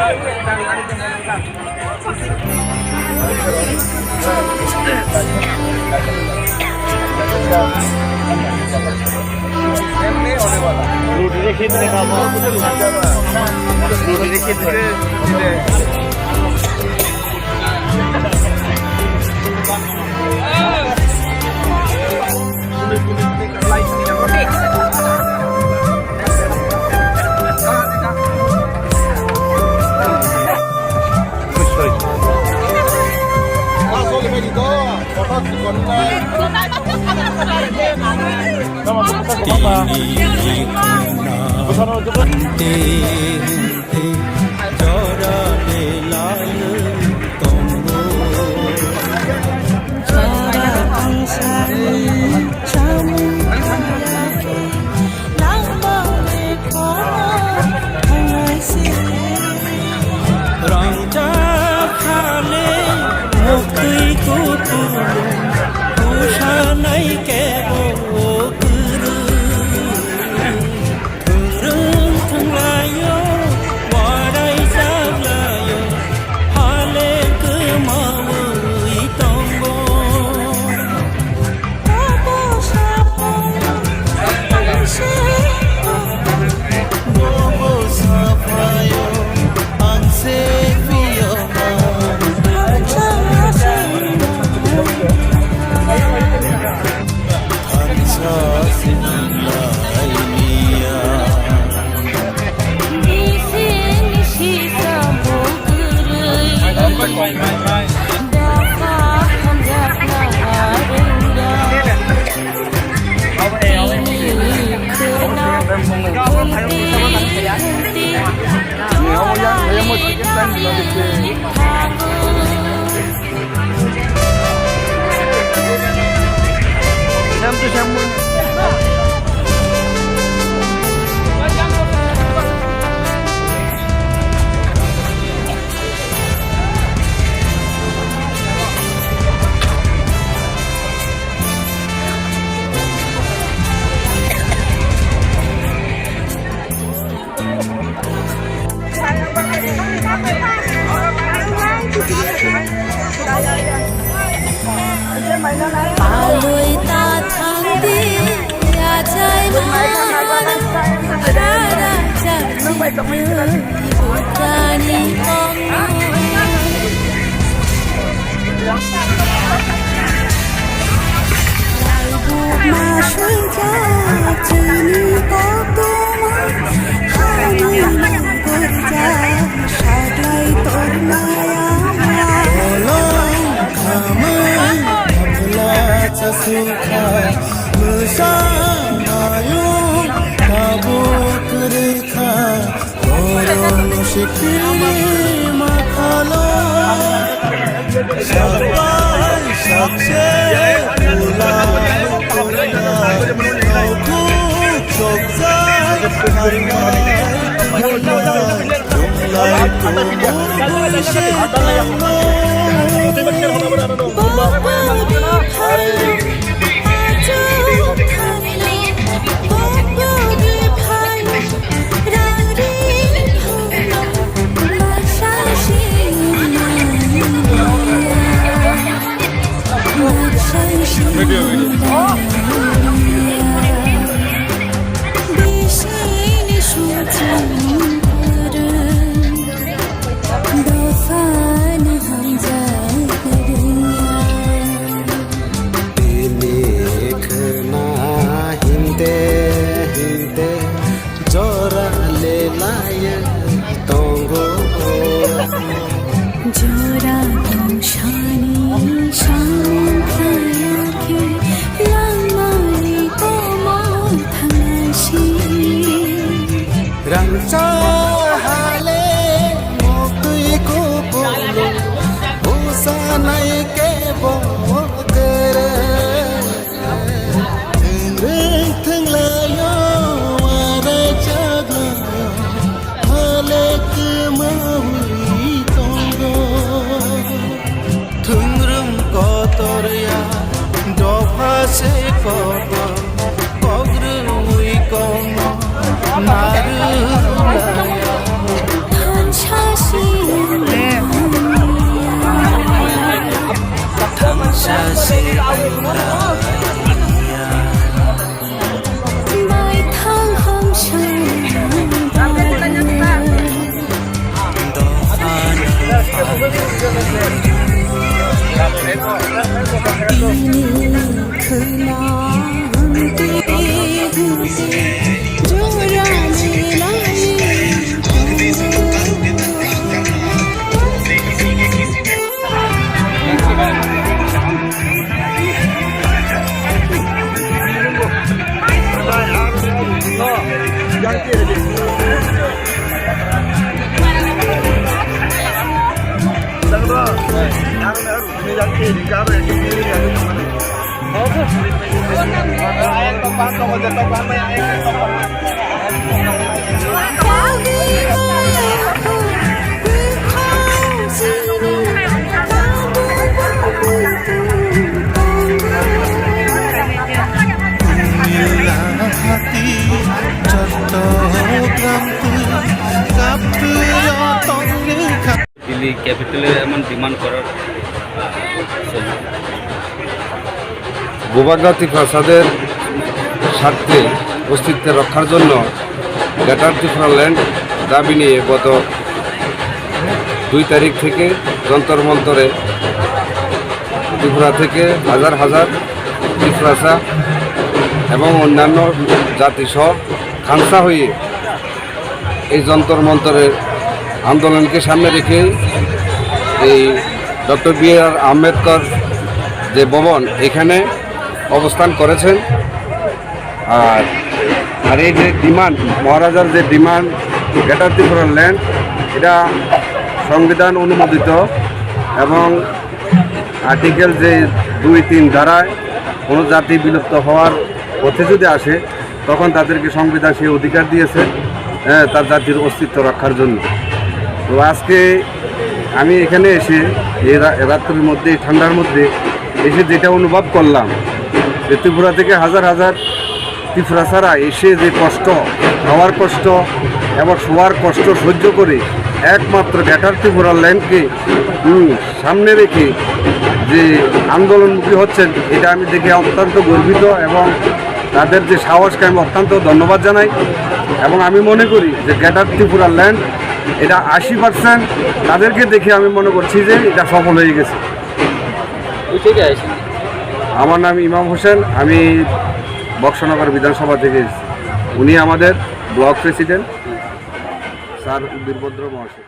रोटी रेखित काम रोटी रेखित Paloi ta thang đi ya chai ma ra cha ni con ma suy cha chỉ ni có tu hai người nằm bơi cha sai lại tôi maya Sukha musanayo tabuk rekha koron shikiri makhalo sabai sakse ulai ulai kauku chokzai harmai ulai Delhi ক্যাপিটালে এমন demand করার গোবাগাতি প্রাসাদের স্বার্থে অস্তিত্ব রক্ষার জন্য greater Tripura land দাবি নিয়ে গত 2 তারিখ থেকে যন্তর মন্তরে ত্রিপুরা থেকে হাজার হাজার ত্রিপুরাসা এবং অন্যান্য জাতিসহ খানসা হয়ে এই যন্তর মন্তরের আন্দোলনকে সামনে রেখে এই ডক্টর বি.আর. আম্বেদকর যে ভবন এখানে অবস্থান করেছেন। আর এই যে ডিমান্ড মহারাজার যে ডিমান্ড গ্রেটার ত্রিপুরা ল্যান্ড, এটা সংবিধান অনুমোদিত এবং আর্টিকেল যে 2-3 ধারায় কোনো জাতি বিলুপ্ত হওয়ার পথে যদি আসে তখন তাদেরকে সংবিধান সেই অধিকার দিয়েছে তার জাতির অস্তিত্ব রক্ষার জন্য। তো আজকে আমি এখানে এসে এই রাত্রির মধ্যে এই ঠান্ডার মধ্যে এসে যেটা অনুভব করলাম যে ত্রিপুরা থেকে হাজার হাজার ত্রিপুরাসারা এসে যে কষ্ট, খাওয়ার কষ্ট এবং শোয়ার কষ্ট সহ্য করে একমাত্র গ্রেটার ত্রিপুরা ল্যান্ডকে সামনে রেখে যে আন্দোলনমুখী হচ্ছেন, এটা আমি দেখে অত্যন্ত গর্বিত এবং তাদের যে সাহসকে আমি অত্যন্ত ধন্যবাদ জানাই। এবং আমি মনে করি যে গ্রেটার ত্রিপুরা ল্যান্ড এটা 80% তাদেরকে দেখে আমি মনে করছি যে এটা সফল হয়ে গেছে। আমার নাম ইমাম হোসেন, আমি বক্সনগর বিধানসভা থেকে এসেছি। উনি আমাদের ব্লক প্রেসিডেন্ট স্যার বীরভদ্র মহাশয়।